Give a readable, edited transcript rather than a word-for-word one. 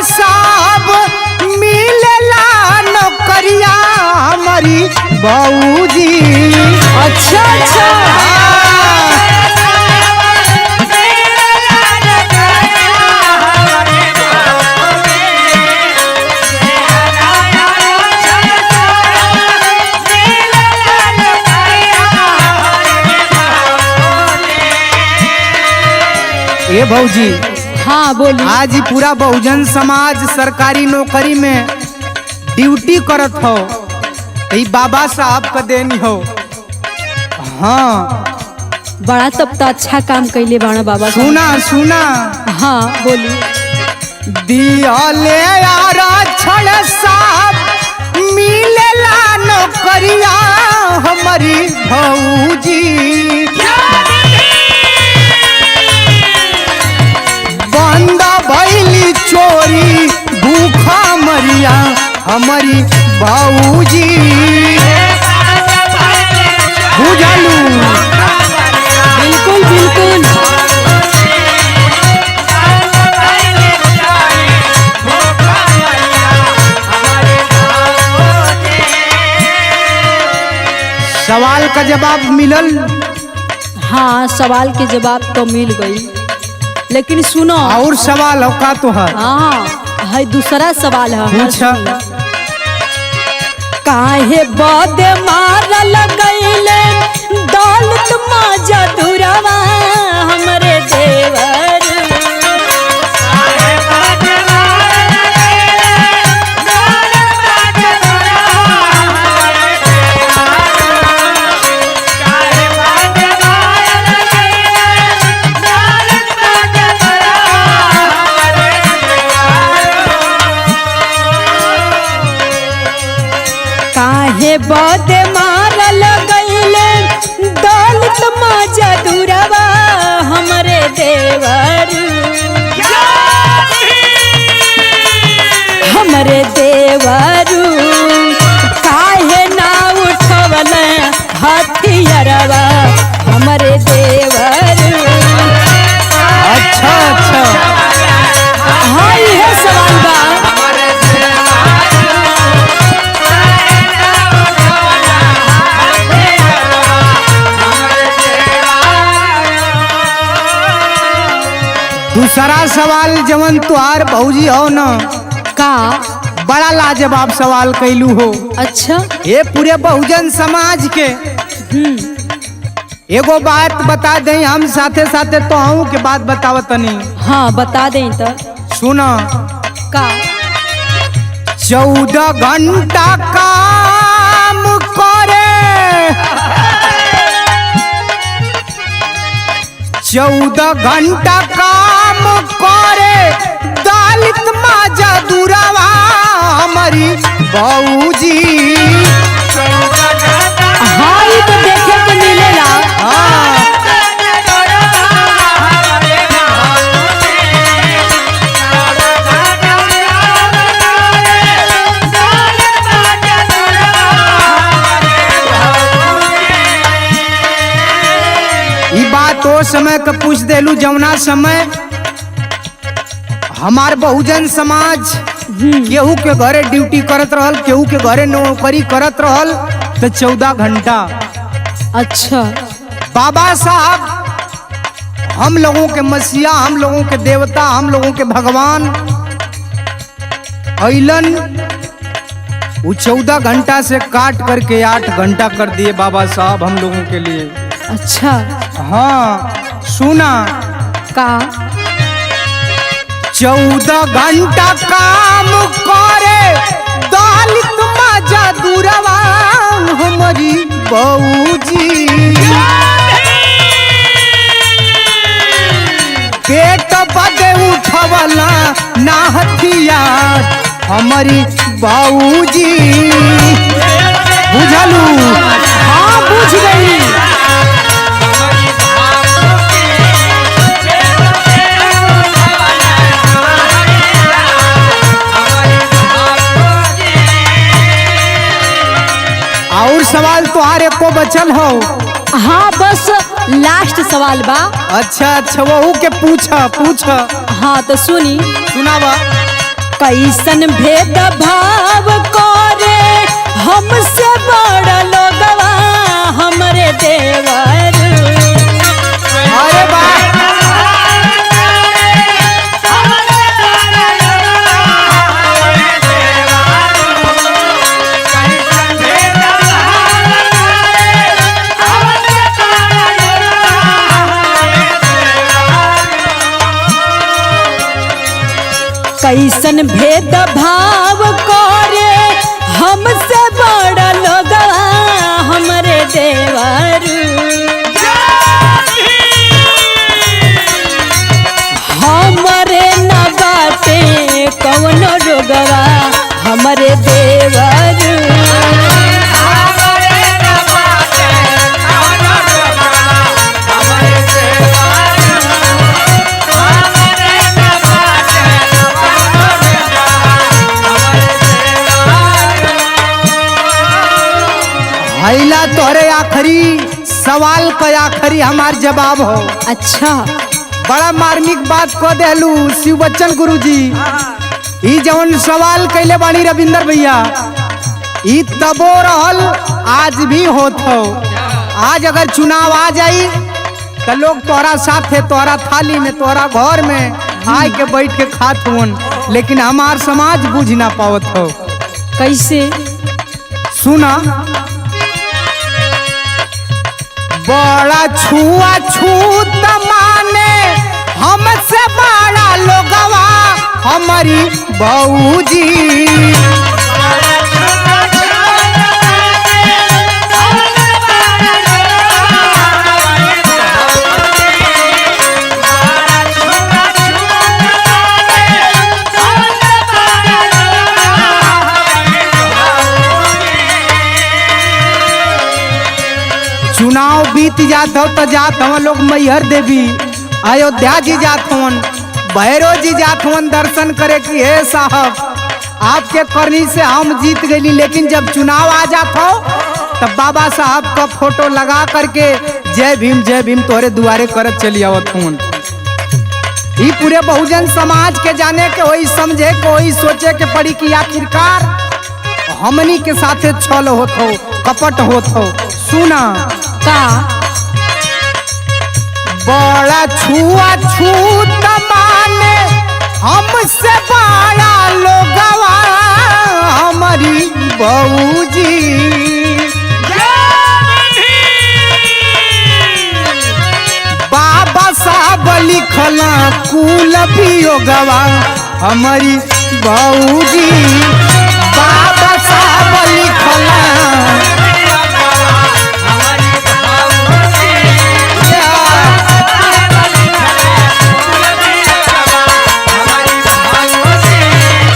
साहब मिलेला नौकरिया हमारी बहूजी। अच्छा अच्छा। ए भौजी, हाँ बोली। आज ही पूरा बहुजन समाज सरकारी नौकरी में ड्यूटी करत हो, बाबा साहब का देनी हो। हाँ बड़ा तब तो अच्छा काम कैले बाड़ा बाबा। सुना सुना। हाँ बोली। दियाले आरक्षण साहब मिलेला नौकरिया हमारी भौजी। बंद भइली चोरी भूखा मरिया हमारी भौजी। बुझलू? बिल्कुल बिल्कुल। सवाल का जवाब मिलल? हाँ सवाल के जवाब तो मिल गई, लेकिन सुनो और सवाल हो का तो है? हाँ है दूसरा सवाल है। पूछा। काहे बदे मारल गईले दौलत माजा दुरावा हमरे देवर। काहे बदे मारल गईले दौलत माजा दुरावा हमरे देवर। हमरे देवरू काहे ना उठवल हथियारवा हमरे देवरू। अच्छा अच्छा। हाँ ये सवाल बा। दूसरा सवाल जवन तुहार भौजी हो न, का बड़ा लाजवाब सवाल कैलू हो। अच्छा। ये पूरे बहुजन समाज के एगो बात बता दें हम, साथे साथे तो हूँ के बात बतावतनी। हाँ बता दें तो। सुना। का 14 घंटा काम करे, 14 घंटा काम करे दलित माजा दुरावा हमारी बहूजी। हाँ ये तो देखे के मिलेला। हाँ। ई बात ओ समय का पूछ देलू जमुना समय हमार बहुजन समाज केहू के घरे ड्यूटी करत रहल, केहू के घरे नौकरी करत रहल, तो 14 घंटा। अच्छा। बाबा साहब हम लोगों के मसीहा, हम लोगों के देवता, हम लोगों के भगवान ऐलन, वो 14 घंटा से काट करके 8 घंटा कर दिए बाबा साहब हम लोगों के लिए। अच्छा। हाँ सुना। का 14 घंटा काम करे दलित माजा दुरावा हमारी बहूजी। पेट बदे उठवला ना हथियार हमारी बहूजी। बुझलू? हाँ बुझ गई। और सवाल तुम्हारे को बचल हो? हाँ बस लास्ट सवाल बा। अच्छा अच्छा, वहू के पूछा पूछा। हाँ तो सुनी। सुनावा। कैसन भेद भाव करे हमसे बड़ा लोगवा हमरे देवर। अरे वाह कैसन भेद भाव करे हमसे बड़ा लोगवा हमरे देवर। हमरे न बाटे कवनो रोगवा हमरे देवर। हैला तोरे आखिरी सवाल का आखिरी हमार जवाब हो। अच्छा बड़ा मार्मिक बात को देलू शिव बच्चन गुरुजी। ई जवन सवाल कैले बानी रविंदर भैया ई तबो रहल आज भी होत हो। आज अगर चुनाव आ जाई तो लोग तोरा साथे तोरा थाली में तोरा घर में आए के बैठ के खात हुन, लेकिन हमार समाज बुझ ना पावत हो। कैसे? सुना बड़ा छुआ छूत माने हमसे बड़ा लोगवा हमारी बहूजी। चुनाव बीत जात हो तो जात हवन लोग मैहर देवी अयोध्या जी जात हवन, भैरो जी जात हवन दर्शन करे कि हे साहब आपके करनी से हम जीत गई। लेकिन जब चुनाव आ जात हो तब बाबा साहब का फोटो लगा करके जय भीम तोरे दुआरे करत चली आवत हवन। ई पूरे बहुजन समाज के जाने के वही समझे के वही सोचे के पड़ी कि आखिरकार हमनी के साथे छल होत हो कपट होत हो। सुना का बड़ा छुआ छूत माने हमसे बड़ा लोगवा हमारी बहूजी। बाबा साहब लिखला कुल पियोगवा हमारी बहूजी।